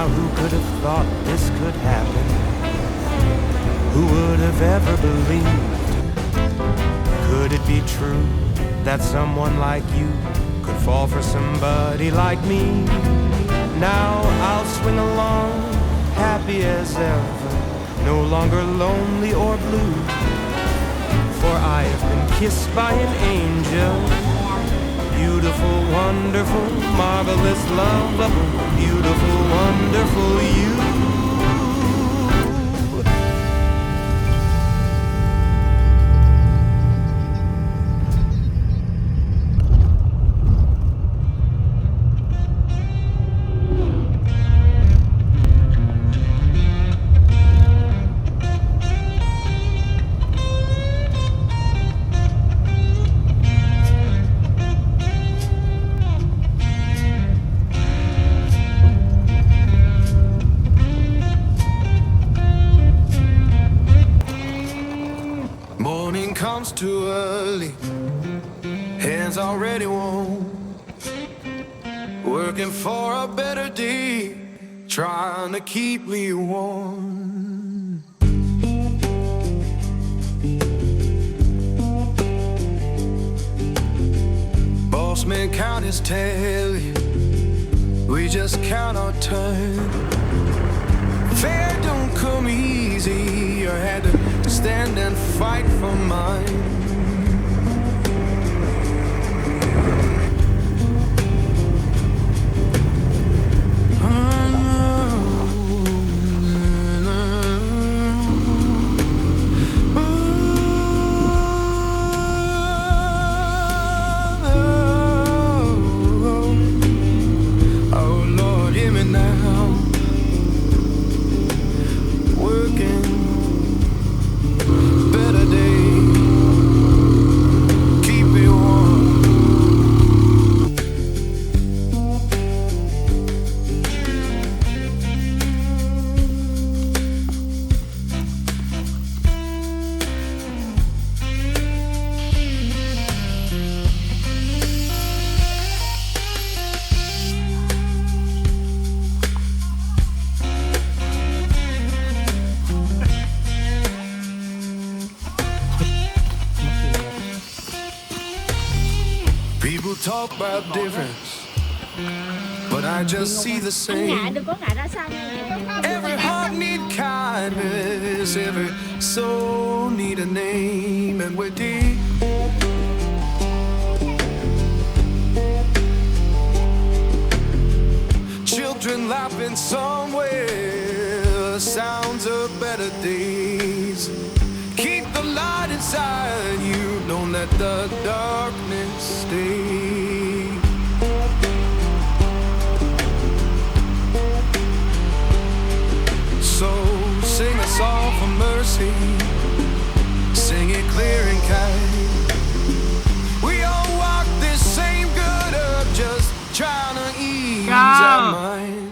Now who could have thought this could happen? Who would have ever believed? Could it be true that someone like you could fall for somebody like me? Now I'll swing along, happy as ever, no longer lonely or blue. For I have been kissed by an angel, beautiful, wonderful, marvelous, lovable, beautiful, wonderful you. Too early, hands already warm, working for a better day, trying to keep me warm. Boss man count his tally, we just count our turn. Fair don't come easy, I had to stand and fight for mine. Talk about difference, but I just see the same. Every heart need kindness, every soul need a name, and we're deep. Children laughing somewhere, sounds of better days. Keep the light inside you, don't let the darkness stay. So sing a song for mercy, sing it clear and kind. We all walk this same good earth, just trying to ease our mind.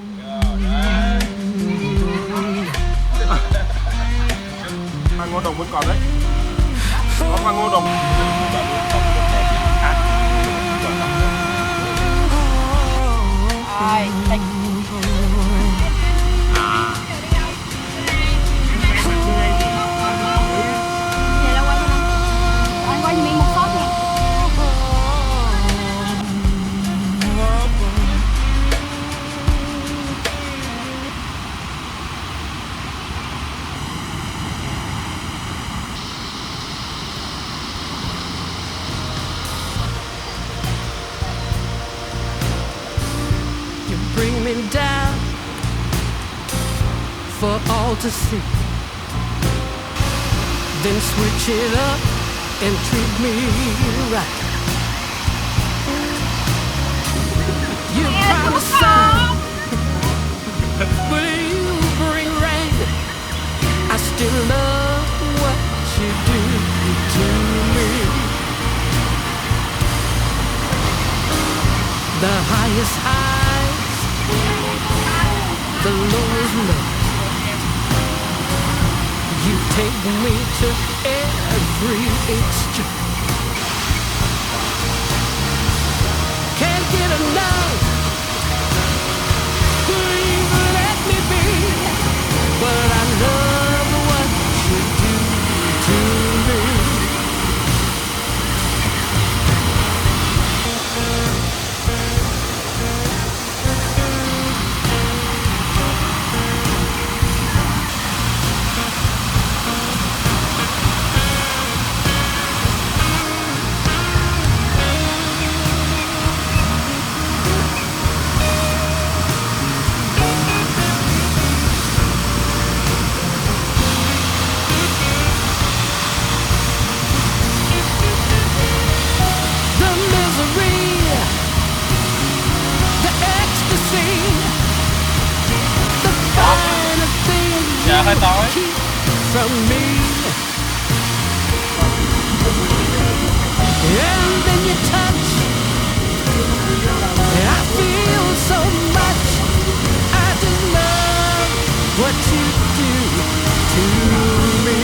Mang ngô đồng vẫn còn đấy. Có mang ngô đồng. Ai, anh. Down for all to see, then switch it up and treat me right. You promise sun, but you bring rain. I still love what you do to me. The highest highs, the lowest lows. You take me to every extreme. Can't get enough. Please let keep from me. And then you touch, I feel so much. I just love what you do to me.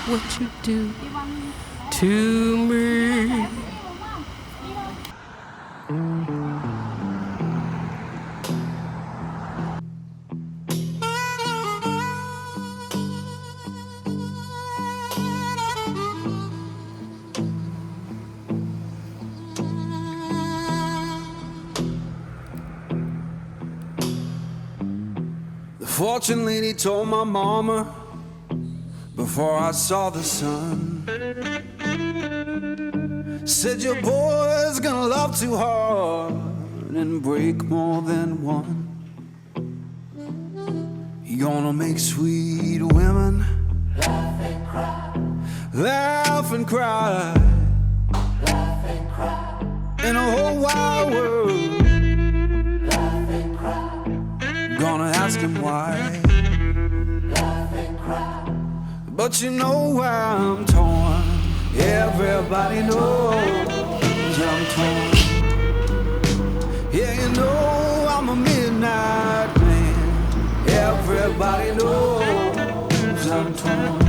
What you do to me. The fortune lady told my mama before I saw the sun, said your boy's gonna love too hard and break more than one. He gonna make sweet women laugh and cry, laugh and cry, laugh and cry. In a whole wide world, laugh and cry. Gonna ask him why, laugh and cry. But you know why I'm torn. Everybody knows I'm torn. Yeah, you know I'm a midnight man. Everybody knows I'm torn.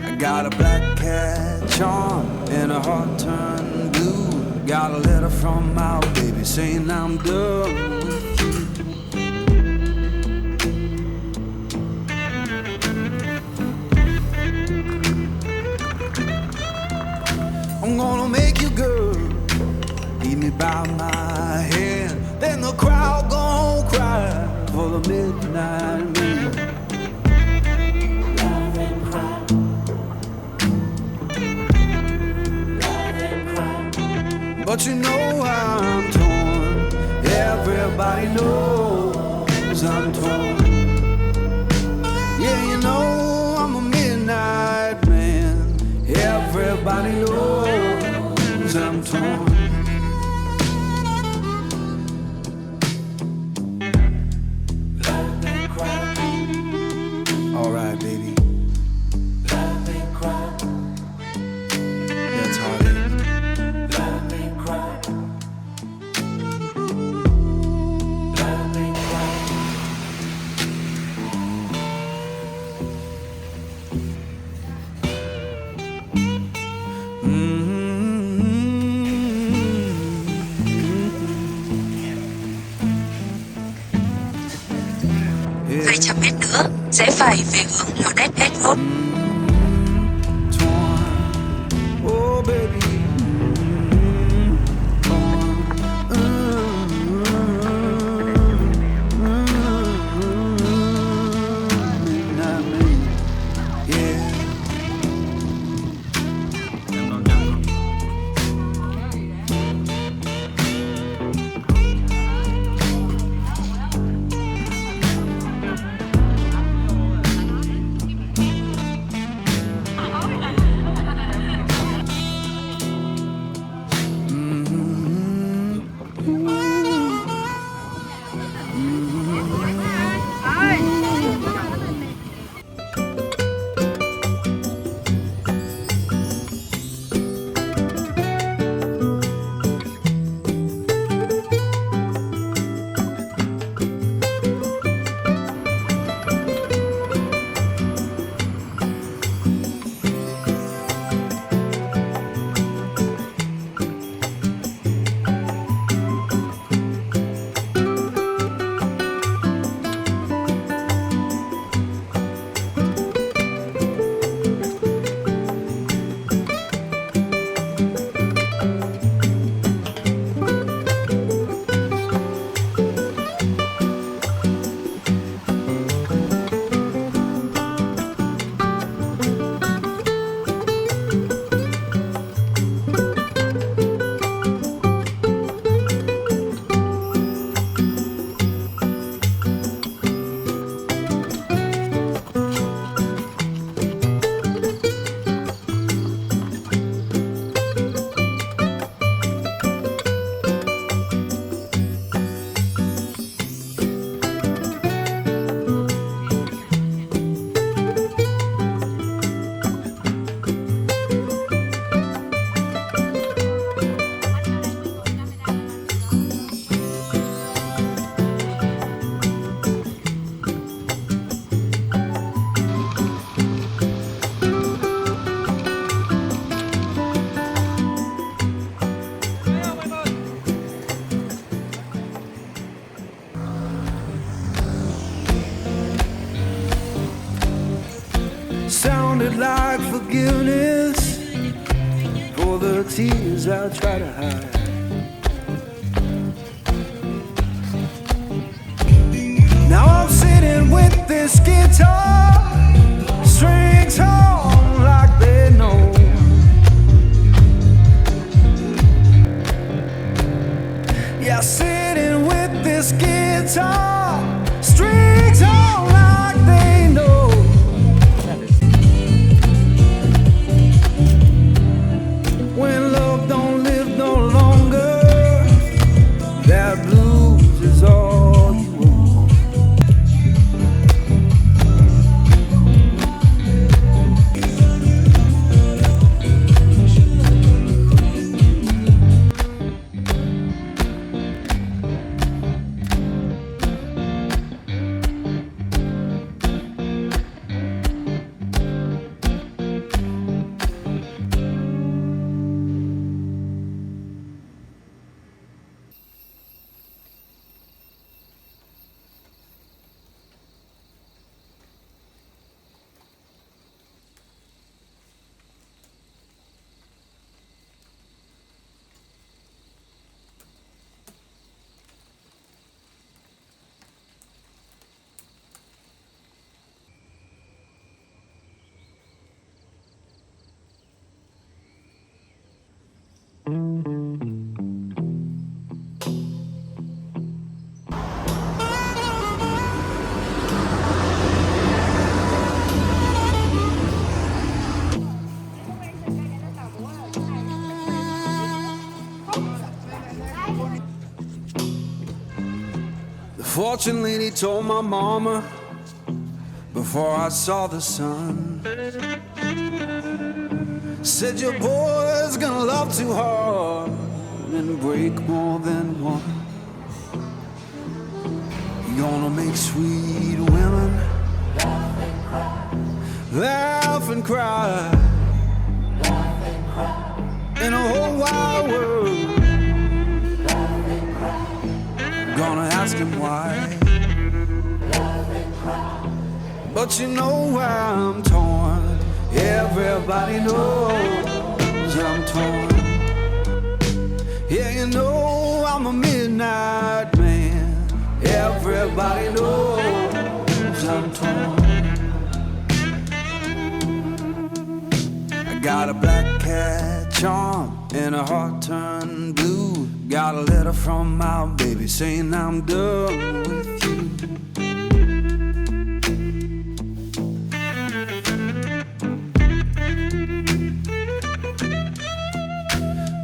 I got a black cat charm and a heart turned blue. Got a letter from my baby saying I'm done with you. I'm gonna make you girl, lead me by my hand. Then the crowd gon' cry for the midnight man. Laugh and cry, laugh and cry. But you know I'm torn. Everybody knows I'm torn. Yeah, you know I'm a midnight man. Everybody knows I'm torn. Laugh and cry. All right, baby. Laugh and cry. That's how it is. Laugh and cry. Laugh and cry. Vài trăm mét nữa, rẽ phải về hướng Lodet Edward. Oh baby, yeah. sounded like forgiveness for the tears I try to hide. Now I'm sitting with this guitar, strings on like they know. Yeah, sitting with this guitar, strings on like they know. When love don't live no longer, that blues is all you want. The fortune lady told my mama before I saw the sun, said your boy's gonna love too hard and break more than one. You're gonna make sweet women laugh and cry, in a whole wide world. Gonna ask him why, but you know I'm torn. Everybody knows I'm torn. Yeah, you know I'm a midnight man. Everybody knows I'm torn. I got a black cat charm and a heart turned blue. Got a letter from my baby saying I'm done with you.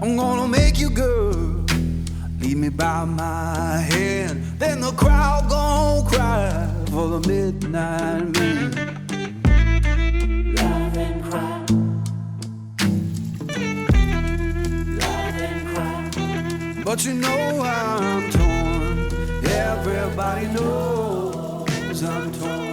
I'm gonna make you good, lead me by my hand. Then the crowd gon' cry for the midnight man. Love and cry. But you know I'm torn. Everybody knows I'm torn.